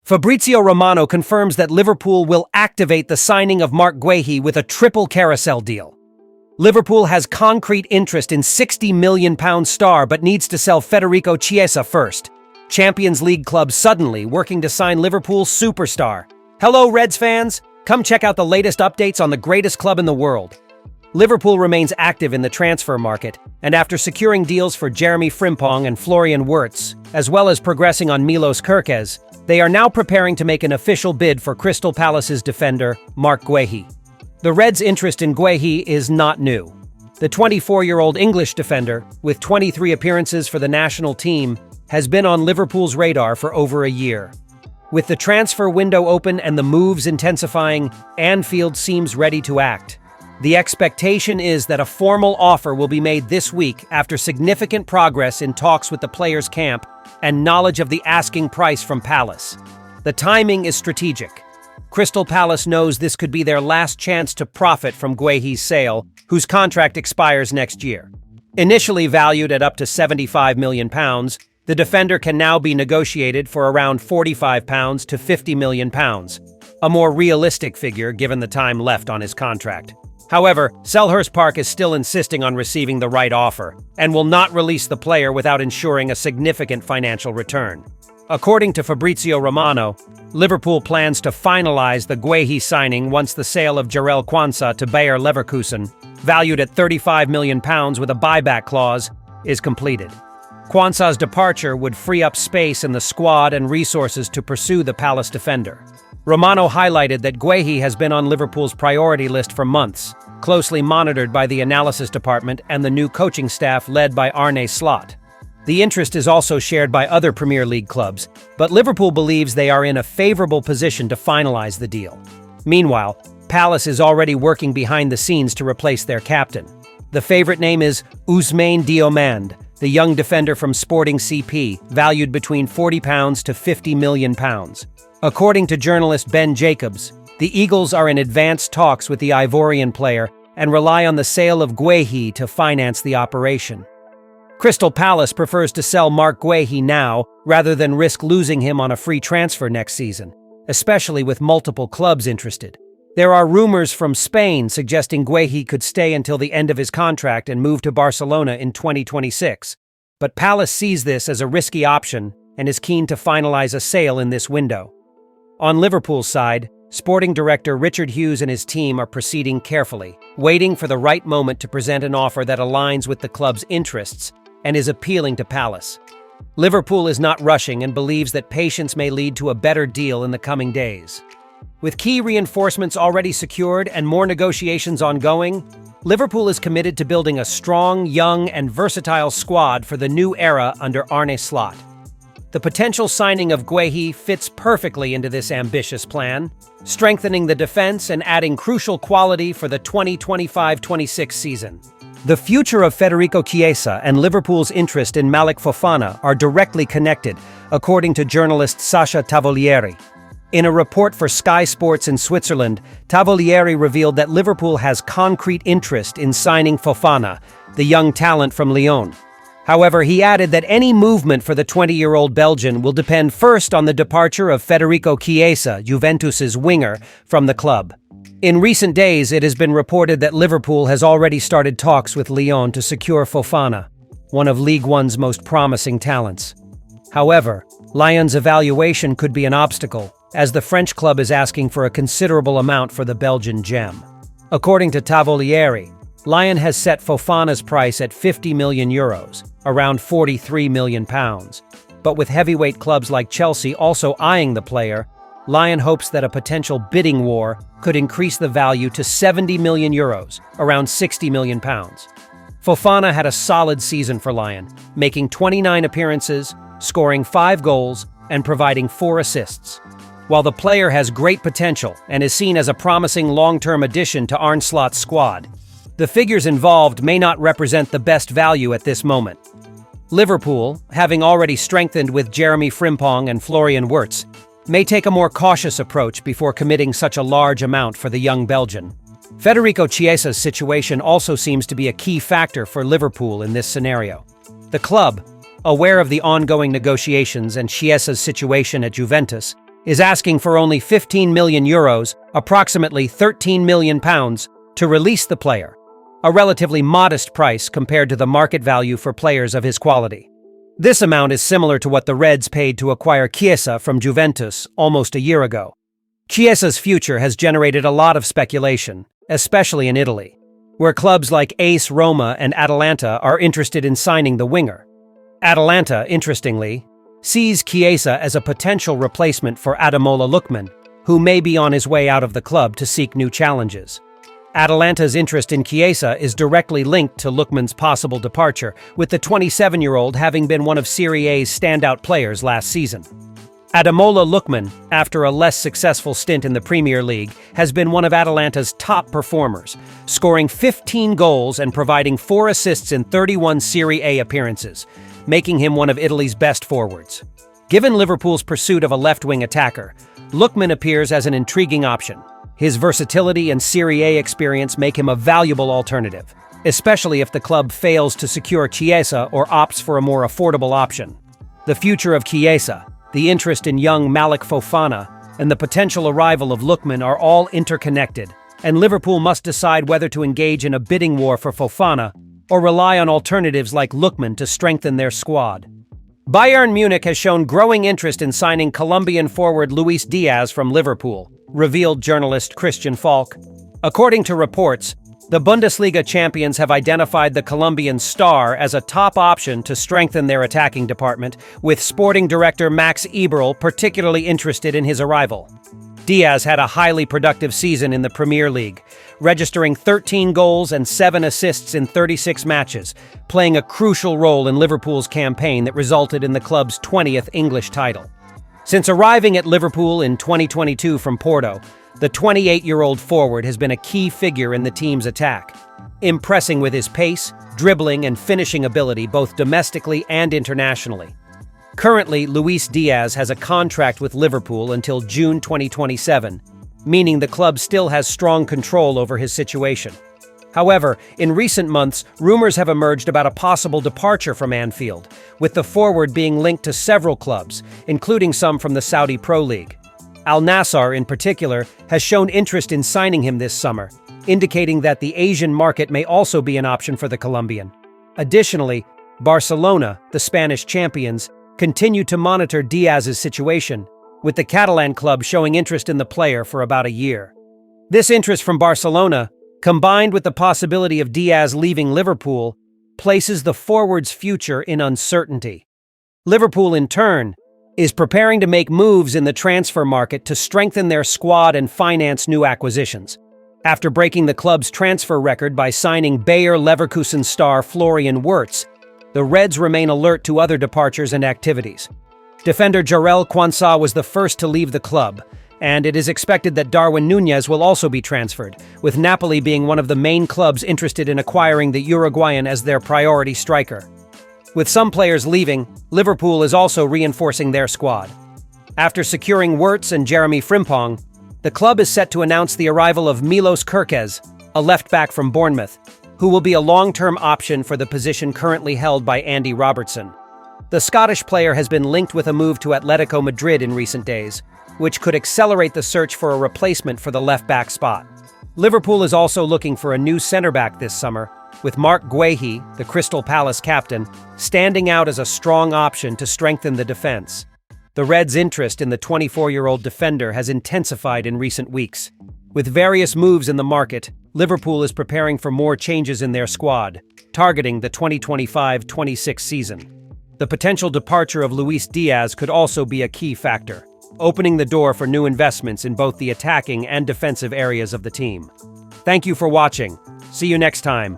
Fabrizio Romano confirms that Liverpool will activate the signing of Marc Guehi with a triple carousel deal. Liverpool has concrete interest in £60 million star but needs to sell Federico Chiesa first. Champions League club suddenly working to sign Liverpool's superstar. Hello, Reds fans! Come check out the latest updates on the greatest club in the world. Liverpool remains active in the transfer market, and after securing deals for Jeremy Frimpong and Florian Wirtz, as well as progressing on Milos Kerkez, they are now preparing to make an official bid for Crystal Palace's defender, Marc Guehi. The Reds' interest in Guehi is not new. The 24-year-old English defender, with 23 appearances for the national team, has been on Liverpool's radar for over a year. With the transfer window open and the moves intensifying, Anfield seems ready to act. The expectation is that a formal offer will be made this week after significant progress in talks with the players' camp and knowledge of the asking price from Palace. The timing is strategic. Crystal Palace knows this could be their last chance to profit from Guehi's sale, whose contract expires next year. Initially valued at up to £75 million, the defender can now be negotiated for around £45 to £50 million, a more realistic figure given the time left on his contract. However, Selhurst Park is still insisting on receiving the right offer and will not release the player without ensuring a significant financial return. According to Fabrizio Romano, Liverpool plans to finalize the Guehi signing once the sale of Jarell Quansah to Bayer Leverkusen, valued at £35 million with a buyback clause, is completed. Quansah's departure would free up space in the squad and resources to pursue the Palace defender. Romano highlighted that Guehi has been on Liverpool's priority list for months, closely monitored by the analysis department and the new coaching staff led by Arne Slot. The interest is also shared by other Premier League clubs, but Liverpool believes they are in a favorable position to finalize the deal. Meanwhile, Palace is already working behind the scenes to replace their captain. The favorite name is Ousmane Diomande, the young defender from Sporting CP, valued between £40 to £50 million. According to journalist Ben Jacobs, the Eagles are in advanced talks with the Ivorian player and rely on the sale of Guehi to finance the operation. Crystal Palace prefers to sell Marc Guehi now rather than risk losing him on a free transfer next season, especially with multiple clubs interested. There are rumors from Spain suggesting Guehi could stay until the end of his contract and move to Barcelona in 2026, but Palace sees this as a risky option and is keen to finalize a sale in this window. On Liverpool's side, sporting director Richard Hughes and his team are proceeding carefully, waiting for the right moment to present an offer that aligns with the club's interests and is appealing to Palace. Liverpool is not rushing and believes that patience may lead to a better deal in the coming days. With key reinforcements already secured and more negotiations ongoing, Liverpool is committed to building a strong, young, and versatile squad for the new era under Arne Slot. The potential signing of Guehi fits perfectly into this ambitious plan, strengthening the defense and adding crucial quality for the 2025-26 season. The future of Federico Chiesa and Liverpool's interest in Malik Fofana are directly connected, according to journalist Sasha Tavolieri. In a report for Sky Sports in Switzerland, Tavolieri revealed that Liverpool has concrete interest in signing Fofana, the young talent from Lyon. However, he added that any movement for the 20-year-old Belgian will depend first on the departure of Federico Chiesa, Juventus's winger, from the club. In recent days, it has been reported that Liverpool has already started talks with Lyon to secure Fofana, one of League One's most promising talents. However, Lyon's evaluation could be an obstacle, as the French club is asking for a considerable amount for the Belgian gem. According to Tavolieri, Lyon has set Fofana's price at €50 million, around £43 million. But with heavyweight clubs like Chelsea also eyeing the player, Lyon hopes that a potential bidding war could increase the value to €70 million, around £60 million. Fofana had a solid season for Lyon, making 29 appearances, scoring 5 goals, and providing 4 assists. While the player has great potential and is seen as a promising long-term addition to Arne Slot's squad, the figures involved may not represent the best value at this moment. Liverpool, having already strengthened with Jeremy Frimpong and Florian Wirtz, may take a more cautious approach before committing such a large amount for the young Belgian. Federico Chiesa's situation also seems to be a key factor for Liverpool in this scenario. The club, aware of the ongoing negotiations and Chiesa's situation at Juventus, is asking for only €15 million, approximately £13 million, to release the player, a relatively modest price compared to the market value for players of his quality. This amount is similar to what the Reds paid to acquire Chiesa from Juventus almost a year ago. Chiesa's future has generated a lot of speculation, especially in Italy, where clubs like AS Roma and Atalanta are interested in signing the winger. Atalanta, interestingly, sees Chiesa as a potential replacement for Ademola Lookman, who may be on his way out of the club to seek new challenges. Atalanta's interest in Chiesa is directly linked to Lookman's possible departure, with the 27-year-old having been one of Serie A's standout players last season. Ademola Lookman, after a less successful stint in the Premier League, has been one of Atalanta's top performers, scoring 15 goals and providing 4 assists in 31 Serie A appearances, making him one of Italy's best forwards. Given Liverpool's pursuit of a left-wing attacker, Lookman appears as an intriguing option. His versatility and Serie A experience make him a valuable alternative, especially if the club fails to secure Chiesa or opts for a more affordable option. The future of Chiesa, the interest in young Malik Fofana, and the potential arrival of Lookman are all interconnected, and Liverpool must decide whether to engage in a bidding war for Fofana or rely on alternatives like Lookman to strengthen their squad. Bayern Munich has shown growing interest in signing Colombian forward Luis Diaz from Liverpool, revealed journalist Christian Falk. According to reports, the Bundesliga champions have identified the Colombian star as a top option to strengthen their attacking department, with sporting director Max Eberl particularly interested in his arrival. Diaz had a highly productive season in the Premier League, registering 13 goals and 7 assists in 36 matches, playing a crucial role in Liverpool's campaign that resulted in the club's 20th English title. Since arriving at Liverpool in 2022 from Porto, the 28-year-old forward has been a key figure in the team's attack, impressing with his pace, dribbling, and finishing ability both domestically and internationally. Currently, Luis Diaz has a contract with Liverpool until June 2027, meaning the club still has strong control over his situation. However, in recent months, rumors have emerged about a possible departure from Anfield, with the forward being linked to several clubs, including some from the Saudi Pro League. Al Nassr, in particular, has shown interest in signing him this summer, indicating that the Asian market may also be an option for the Colombian. Additionally, Barcelona, the Spanish champions, continue to monitor Diaz's situation, with the Catalan club showing interest in the player for about a year. This interest from Barcelona, combined with the possibility of Diaz leaving Liverpool, places the forward's future in uncertainty. Liverpool, in turn, is preparing to make moves in the transfer market to strengthen their squad and finance new acquisitions. After breaking the club's transfer record by signing Bayer Leverkusen star Florian Wirtz, the Reds remain alert to other departures and activities. Defender Jarell Quansah was the first to leave the club, and it is expected that Darwin Núñez will also be transferred, with Napoli being one of the main clubs interested in acquiring the Uruguayan as their priority striker. With some players leaving, Liverpool is also reinforcing their squad. After securing Wirtz and Jeremy Frimpong, the club is set to announce the arrival of Milos Kerkez, a left-back from Bournemouth, who will be a long-term option for the position currently held by Andy Robertson. The Scottish player has been linked with a move to Atletico Madrid in recent days, which could accelerate the search for a replacement for the left-back spot. Liverpool is also looking for a new centre-back this summer, with Marc Guehi, the Crystal Palace captain, standing out as a strong option to strengthen the defense. The Reds' interest in the 24-year-old defender has intensified in recent weeks. With various moves in the market, Liverpool is preparing for more changes in their squad, targeting the 2025-26 season. The potential departure of Luis Diaz could also be a key factor, opening the door for new investments in both the attacking and defensive areas of the team. Thank you for watching. See you next time.